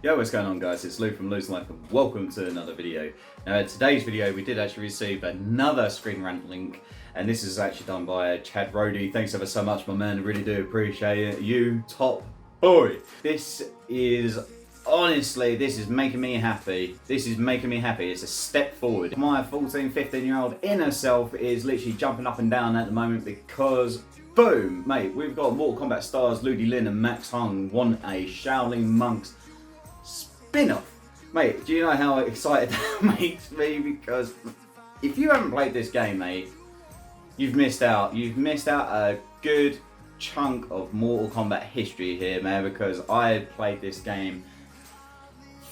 Yo, what's going on guys? It's Lou from Lou's Life and welcome to another video. Now in today's video we did actually receive another Screen Rant link, and this is actually done by Chad Roddy. Thanks ever so much, my man, I really do appreciate it. You top boy. This is making me happy. This is making me happy. It's a step forward. My 14, 15-year-old inner self is literally jumping up and down at the moment because boom, mate, we've got Mortal Kombat stars Ludi and Max Hung want a Shaolin Monks spin-off. Mate, do you know how excited that makes me? Because if you haven't played this game, mate, you've missed out. You've missed out a good chunk of Mortal Kombat history here, man, because I played this game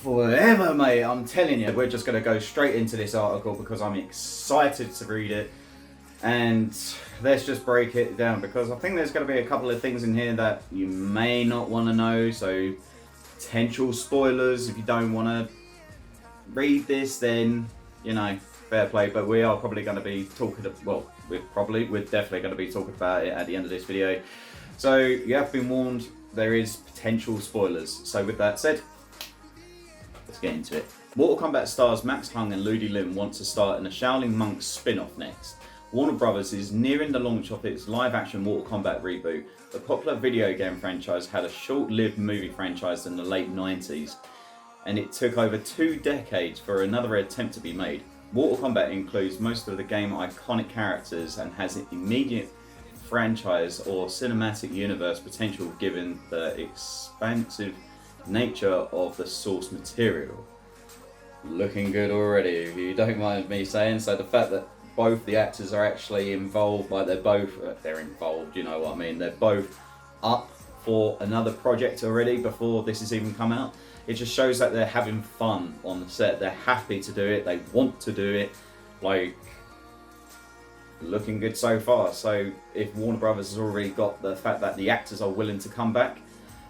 forever, mate. I'm telling you, we're just going to go straight into this article because I'm excited to read it. And let's just break it down because I think there's going to be a couple of things in here that you may not want to know. So potential spoilers. If you don't want to read this, then you know, fair play. But we are probably going to be talking. Well, we're definitely going to be talking about it at the end of this video. So you have been warned. There is potential spoilers. So with that said, let's get into it. Mortal Kombat stars Max Hung and Ludi want to start in a Shaolin Monks spin-off next. Warner Brothers is nearing the launch of its live-action Mortal Kombat reboot. The popular video game franchise had a short-lived movie franchise in the late 90s, and it took over 2 decades for another attempt to be made. Mortal Kombat includes most of the game's iconic characters and has an immediate franchise or cinematic universe potential given the expansive nature of the source material. Looking good already, if you don't mind me saying. So the fact that both the actors are actually involved, like they're involved, you know what I mean, they're both up for another project already before this has even come out. It just shows that they're having fun on the set, they're happy to do it, they want to do it, like, looking good so far. So if Warner Brothers has already got the fact that the actors are willing to come back,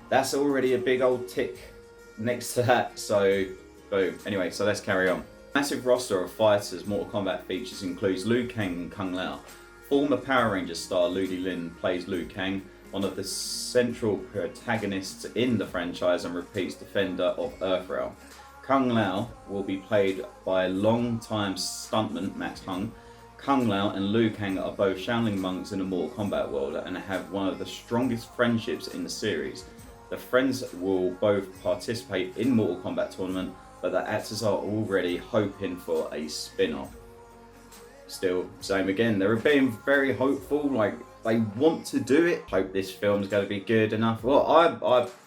that's already a big old tick next to that, so boom. Anyway, so let's carry on. Massive roster of fighters Mortal Kombat features includes Liu Kang and Kung Lao. Former Power Rangers star Ludi plays Liu Kang, one of the central protagonists in the franchise and repeats defender of Earthrealm. Kung Lao will be played by long-time stuntman Max Hung. Kung Lao and Liu Kang are both Shaolin monks in the Mortal Kombat world and have one of the strongest friendships in the series. The friends will both participate in Mortal Kombat tournament, but the actors are already hoping for a spin-off. Still, same again, they're being very hopeful, like they want to do it. Hope this film's going to be good enough. Well,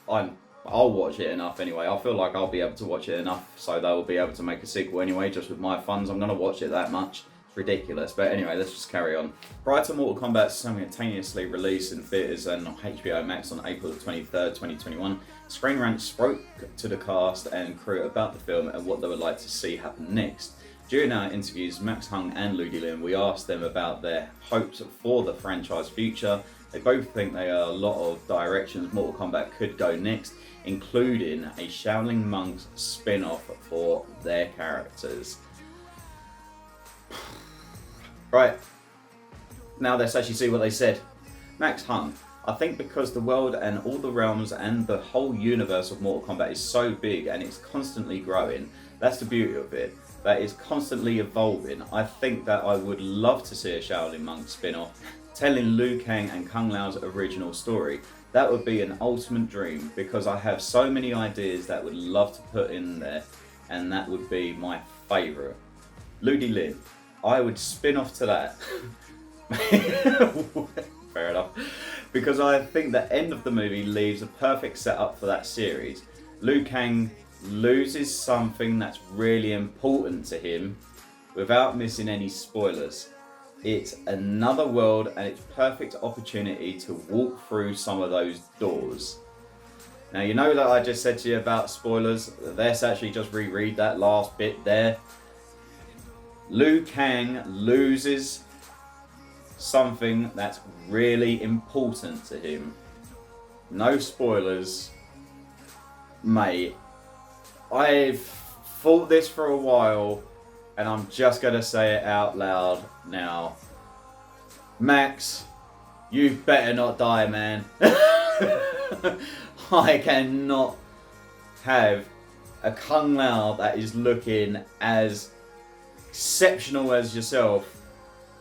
I'll watch it enough anyway. I feel like I'll be able to watch it enough so they'll be able to make a sequel anyway, just with my funds. I'm going to watch it that much. It's ridiculous. But anyway, let's just carry on. Prior to Mortal Kombat simultaneously released in theatres and on HBO Max on April 23rd, 2021, Screen Rant spoke to the cast and crew about the film and what they would like to see happen next. During our interviews, Max Hung and Ludi we asked them about their hopes for the franchise future. They both think there are a lot of directions Mortal Kombat could go next, including a Shaolin Monks spin-off for their characters. Right, now let's actually see what they said. Max Hung: I think because the world and all the realms and the whole universe of Mortal Kombat is so big and it's constantly growing, that's the beauty of it, that it's constantly evolving. I think that I would love to see a Shaolin Monk spin-off telling Liu Kang and Kung Lao's original story. That would be an ultimate dream because I have so many ideas that I would love to put in there, and that would be my favourite. Ludi I would spin off to that. Fair enough. Because I think the end of the movie leaves a perfect setup for that series. Liu Kang loses something that's really important to him without missing any spoilers. It's another world and it's perfect opportunity to walk through some of those doors. Now you know that I just said to you about spoilers. Let's actually just reread that last bit there. Liu Kang loses something that's really important to him. No spoilers. Mate, I've thought this for a while and I'm just going to say it out loud now. Max, you better not die, man. I cannot have a Kung Lao that is looking as exceptional as yourself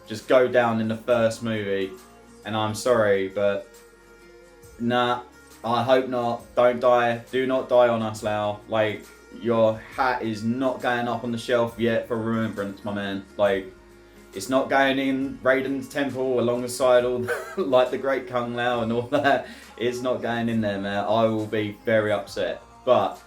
just go down in the first movie. And I'm sorry, but nah, I hope not. Don't die. Do not die on us, Lao. Like, your hat is not going up on the shelf yet for remembrance, my man. Like, it's not going in Raiden's temple alongside all like the great Kung Lao and all that. It's not going in there, man. I will be very upset. But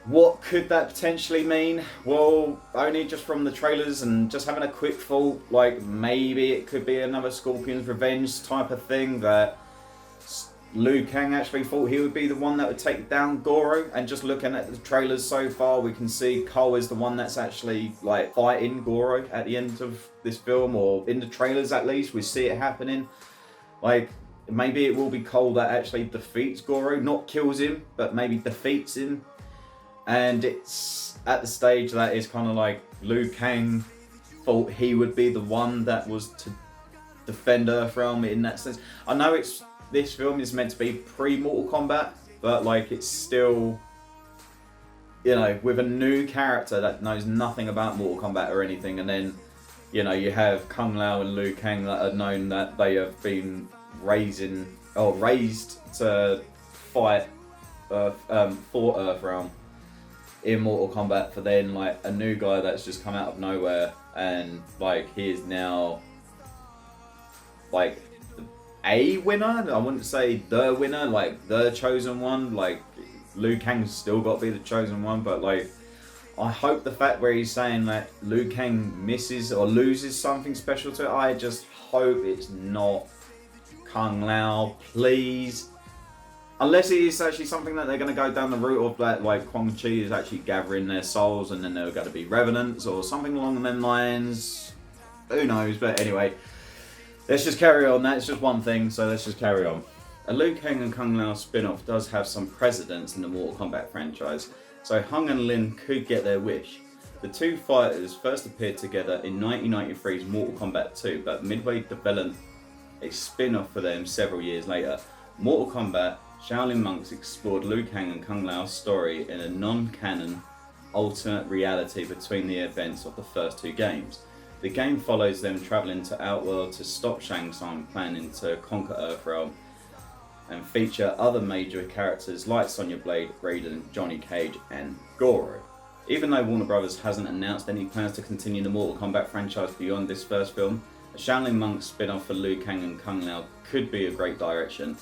what could that potentially mean? Well, only just from the trailers and just having a quick thought, like maybe it could be another Scorpion's Revenge type of thing, that Liu Kang actually thought he would be the one that would take down Goro, and just looking at the trailers so far, we can see Cole is the one that's actually like fighting Goro at the end of this film, or in the trailers at least, we see it happening. Like, maybe it will be Cole that actually defeats Goro, not kills him, but maybe defeats him. And it's at the stage that is kind of like Liu Kang thought he would be the one that was to defend Earthrealm in that sense. I know this film is meant to be pre-Mortal Kombat, but like it's still, you know, with a new character that knows nothing about Mortal Kombat or anything, and then, you know, you have Kung Lao and Liu Kang that are known that they have been raised to fight for Earthrealm in Mortal Kombat, for then like a new guy that's just come out of nowhere, and like he is now like a winner. I wouldn't say the winner, like the chosen one. Like Liu Kang's still got to be the chosen one, but like I hope the fact where he's saying that Liu Kang misses or loses something special to it, I just hope it's not Kung Lao, please. Unless it is actually something that they're going to go down the route of that, like Quan Chi is actually gathering their souls and then they're going to be revenants or something along them lines. Who knows? But anyway, let's just carry on. That's just one thing, so let's just carry on. A Liu Kang and Kung Lao spin-off does have some precedence in the Mortal Kombat franchise, so Hung and Lin could get their wish. The two fighters first appeared together in 1993's Mortal Kombat 2, but Midway developed a spin-off for them several years later. Mortal Kombat Shaolin monks explored Liu Kang and Kung Lao's story in a non-canon alternate reality between the events of the first two games. The game follows them travelling to Outworld to stop Shang Tsung planning to conquer Earthrealm, and feature other major characters like Sonya Blade, Raiden, Johnny Cage and Goro. Even though Warner Bros. Hasn't announced any plans to continue the Mortal Kombat franchise beyond this first film, a Shaolin monks spin-off for Liu Kang and Kung Lao could be a great direction.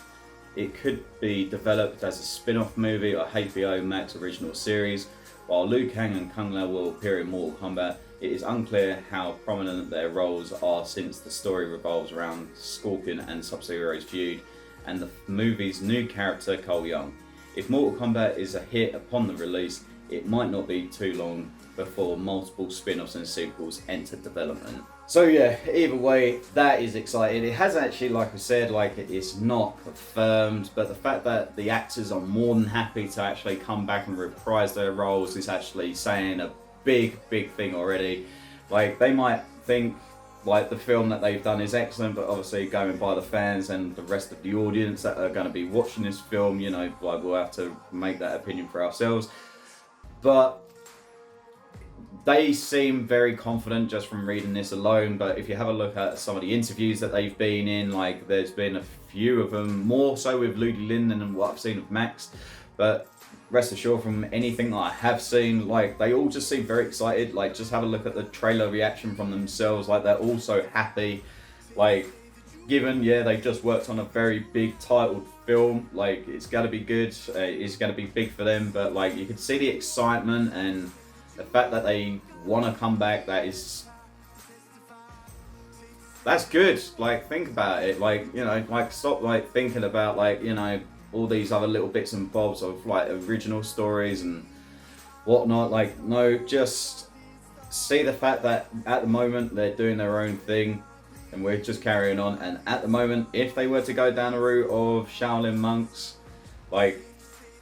It could be developed as a spin-off movie or HBO Max original series. While Liu Kang and Kung Lao will appear in Mortal Kombat, it is unclear how prominent their roles are since the story revolves around Scorpion and Sub-Zero's feud and the movie's new character Cole Young. If Mortal Kombat is a hit upon the release, it might not be too long before multiple spin-offs and sequels enter development. So yeah, either way, that is exciting. It has actually, like I said, like it's not confirmed, but the fact that the actors are more than happy to actually come back and reprise their roles is actually saying a big thing already. Like, they might think like the film that they've done is excellent, but obviously going by the fans and the rest of the audience that are going to be watching this film, you know, like we'll have to make that opinion for ourselves. But they seem very confident just from reading this alone, but if you have a look at some of the interviews that they've been in, like there's been a few of them, more so with Ludi than what I've seen of Max, but rest assured from anything that I have seen, like they all just seem very excited. Like just have a look at the trailer reaction from themselves, like they're all so happy. Like given, yeah, they've just worked on a very big titled film, like it's going to be good, it's going to be big for them, but like you can see the excitement and the fact that they want to come back, that's good. Like, think about it. Like, you know, like stop like thinking about like, you know, all these other little bits and bobs of like original stories and whatnot. Like, no, just see the fact that at the moment they're doing their own thing and we're just carrying on. And at the moment, if they were to go down the route of Shaolin monks, like,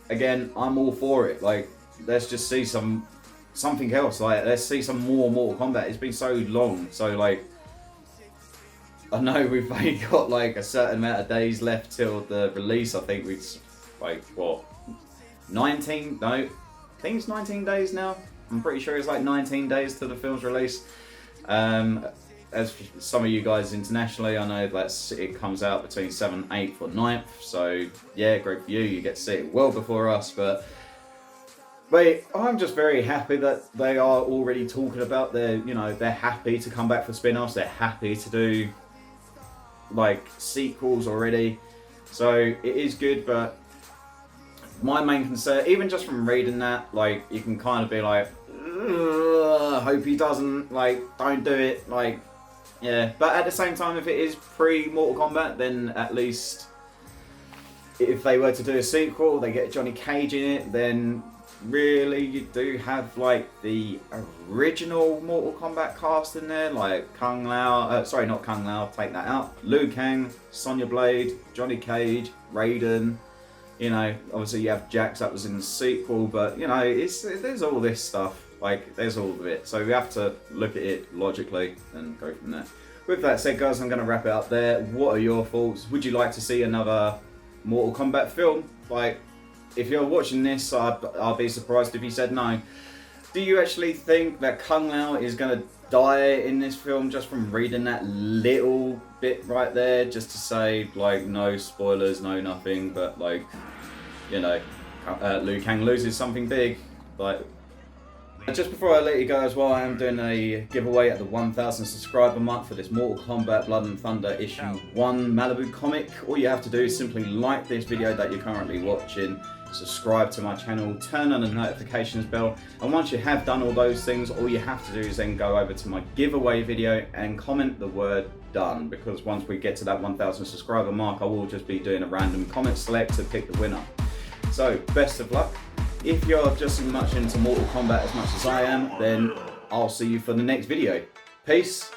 again, I'm all for it. Like, let's just see something else. Like, let's see some more Mortal Kombat. It's been so long, so like I know we've only got like a certain amount of days left till the release. I think we've like what, 19, no, I think it's 19 days now. I'm pretty sure it's like 19 days to the film's release. As for some of you guys internationally, I know that it comes out between 7th, 8th or 9th. So yeah, great for you. You get to see it well before us. But I'm just very happy that they are already talking about they're happy to come back for spin-offs. They're happy to do like sequels already. So it is good, but my main concern, even just from reading that, like you can kind of be like, I hope he doesn't, like, don't do it, like, yeah. But at the same time, if it is pre-Mortal Kombat, then at least if they were to do a sequel, they get Johnny Cage in it, then really you do have like the original Mortal Kombat cast in there, like Kung Lao, sorry, not Kung Lao, take that out, Liu Kang, Sonya Blade, Johnny Cage, Raiden. You know, obviously you have Jax, that was in the sequel, but you know, there's all this stuff. Like, there's all of it. So we have to look at it logically and go from there. With that said, guys, I'm going to wrap it up there. What are your thoughts? Would you like to see another Mortal Kombat film? Like, if you're watching this, I'll be surprised if you said no. Do you actually think that Kung Lao is going to die in this film just from reading that little bit right there? Just to say, like, no spoilers, no nothing, but, like, you know, Liu Kang loses something big. Like, just before I let you go as well, I am doing a giveaway at the 1,000 subscriber mark for this Mortal Kombat Blood and Thunder issue 1 Malibu comic. All you have to do is simply like this video that you're currently watching, subscribe to my channel, turn on the notifications bell, and once you have done all those things, all you have to do is then go over to my giveaway video and comment the word done, because once we get to that 1,000 subscriber mark, I will just be doing a random comment select to pick the winner. So, best of luck. If you're just as much into Mortal Kombat as much as I am, then I'll see you for the next video. Peace.